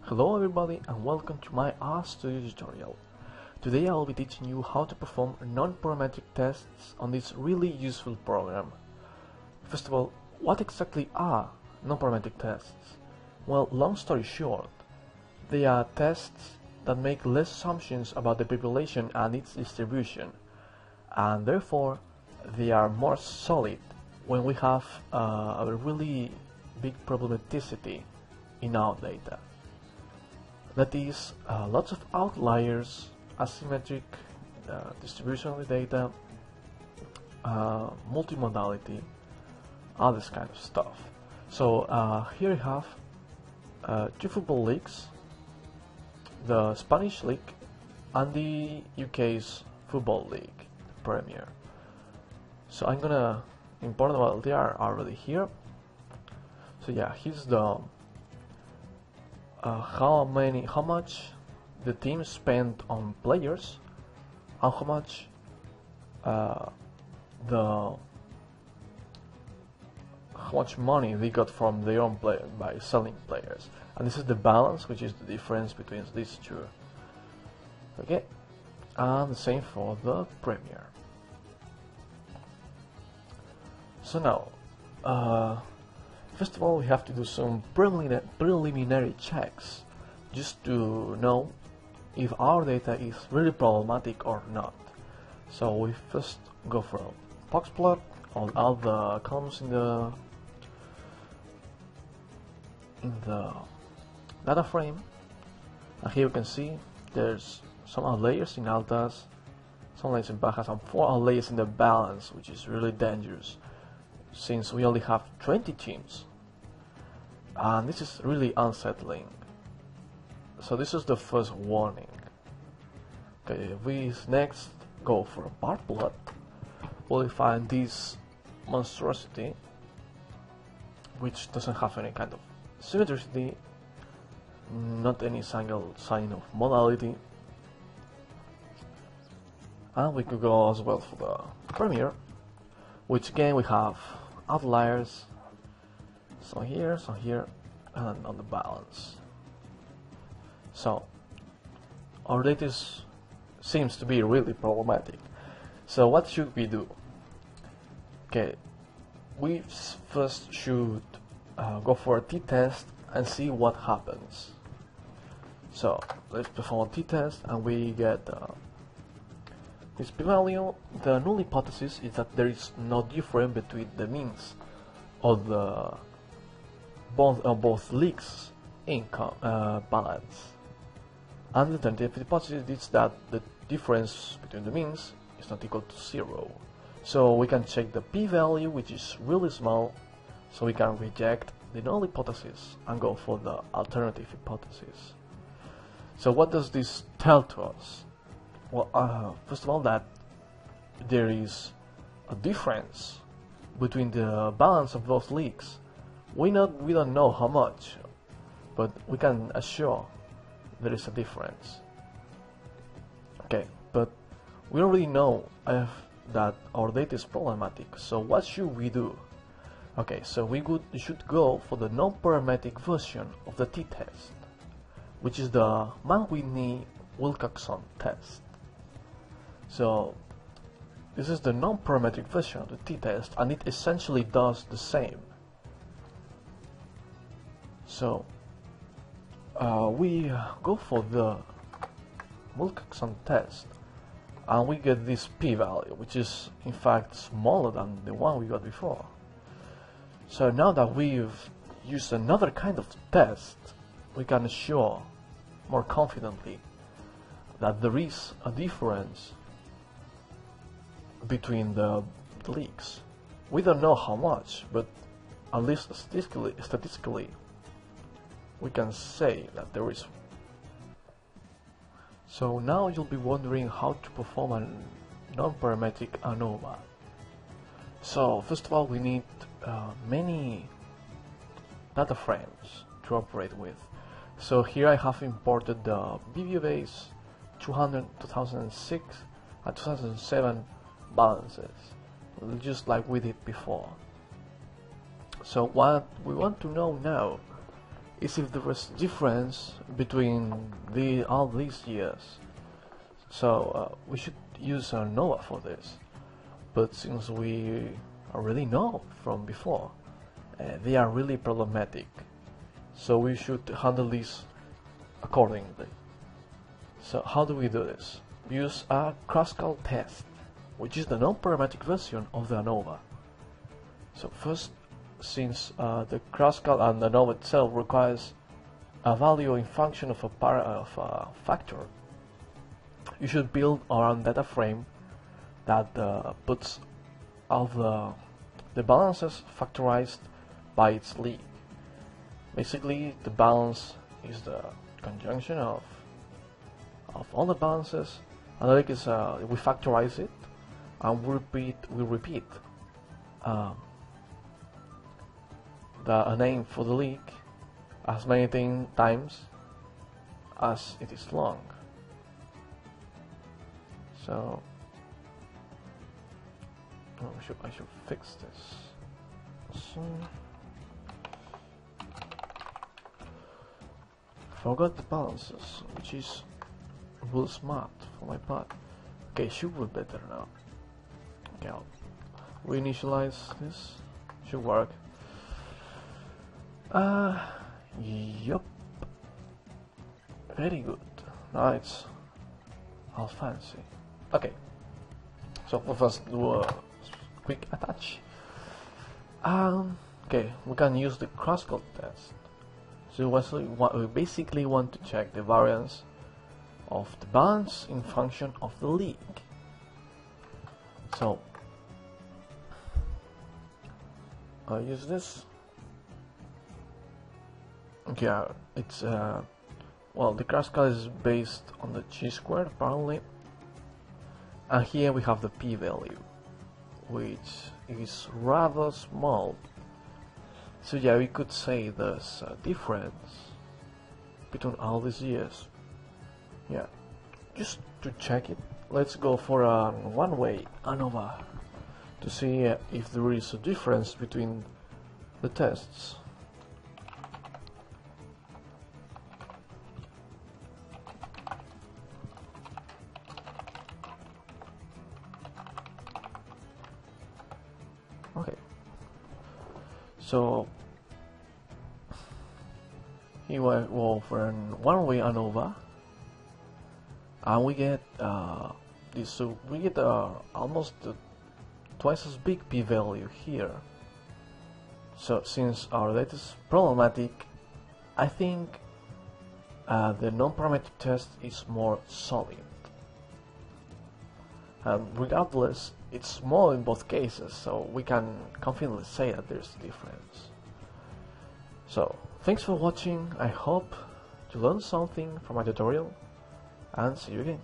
Hello everybody and welcome to my RStudio tutorial. Today I will be teaching you how to perform non-parametric tests on this really useful program. First of all, what exactly are non-parametric tests? Well, long story short, they are tests that make less assumptions about the population and its distribution, and therefore they are more solid when we have a really big problematicity in our data. That is, lots of outliers, asymmetric distribution of the data, multimodality, all this kind of stuff. So here you have two football leagues, the Spanish League and the UK's Football League, Premier. So I'm gonna import them, well, they are already here. So yeah, here's the how much the team spent on players and how much how much money they got from their own player by selling players, and this is the balance, which is the difference between these two. Okay, and the same for the Premier. So now first of all, we have to do some preliminary checks just to know if our data is really problematic or not. So we first go for a box plot on all the columns in the data frame, and here you can see there's some outliers in altas, some outliers in bajas, and 4 outliers in the balance, which is really dangerous since we only have 20 teams. And this is really unsettling. So this is the first warning. Okay, if we next go for a bar plot, we'll find this monstrosity, which doesn't have any kind of symmetricity, not any single sign of modality. And we could go as well for the Premier, which again we have outliers, some here, and on the balance. So our data seems to be really problematic. So what should we do? Okay, we first should go for a t-test and see what happens. So let's perform a t-test and we get this p-value. The null hypothesis is that there is no difference between the means of the both leagues' income balance, and the alternative hypothesis is that the difference between the means is not equal to 0. So we can check the p-value, which is really small, so we can reject the null hypothesis and go for the alternative hypothesis. So what does this tell to us? Well, first of all, that there is a difference between the balance of both leagues. We don't know how much, but we can assure there is a difference. Okay, but we already know that our data is problematic, so what should we do? Okay, so we should go for the non-parametric version of the t-test, which is the wilcox.test. So this is the non-parametric version of the t-test, and it essentially does the same. So we go for the wilcox.test and we get this p-value, which is in fact smaller than the one we got before. So now that we've used another kind of test, we can assure more confidently that there is a difference between the leagues. We don't know how much, but at least statistically we can say that there is. So now you'll be wondering how to perform a non-parametric ANOVA. So first of all, we need many data frames to operate with. So here I have imported the BBBase 2006 and 2007 balances, just like we did before. So what we want to know now is if there was difference between all these years. So we should use ANOVA for this. But since we already know from before, they are really problematic. So we should handle this accordingly. So how do we do this? We use a kruskal.test, which is the non-parametric version of the ANOVA. So first, since the kruskal and the ANOVA itself requires a value in function of a factor, you should build around data frame that puts all the balances factorized by its league. Basically, the balance is the conjunction of all the balances, and the league is we factorize it and we repeat the name for the league as many times as it is long. So I should fix this. So, forgot the balances, which is real smart for my part. Okay, should be better now. Okay, I'll reinitialize this. Should work. Yup. Very good. Now it's all fancy. Okay. So we'll first do a quick attach. Okay, we can use the kruskal.test. So we basically want to check the variance of the balance in function of the league. So I'll use this. Okay, it's well, the kruskal is based on the chi-squared apparently, and here we have the p-value, which is rather small. So yeah, we could say there's a difference between all these years. Yeah, just to check it, let's go for a one-way ANOVA to see if there is a difference between the tests. Okay, so here we go for a one-way ANOVA, and we get this. So we get almost twice as big p-value here. So since our data is problematic, I think the non-parametric test is more solid. Regardless, it's small in both cases, so we can confidently say that there's a difference. So, thanks for watching. I hope you learned something from my tutorial, and see you again.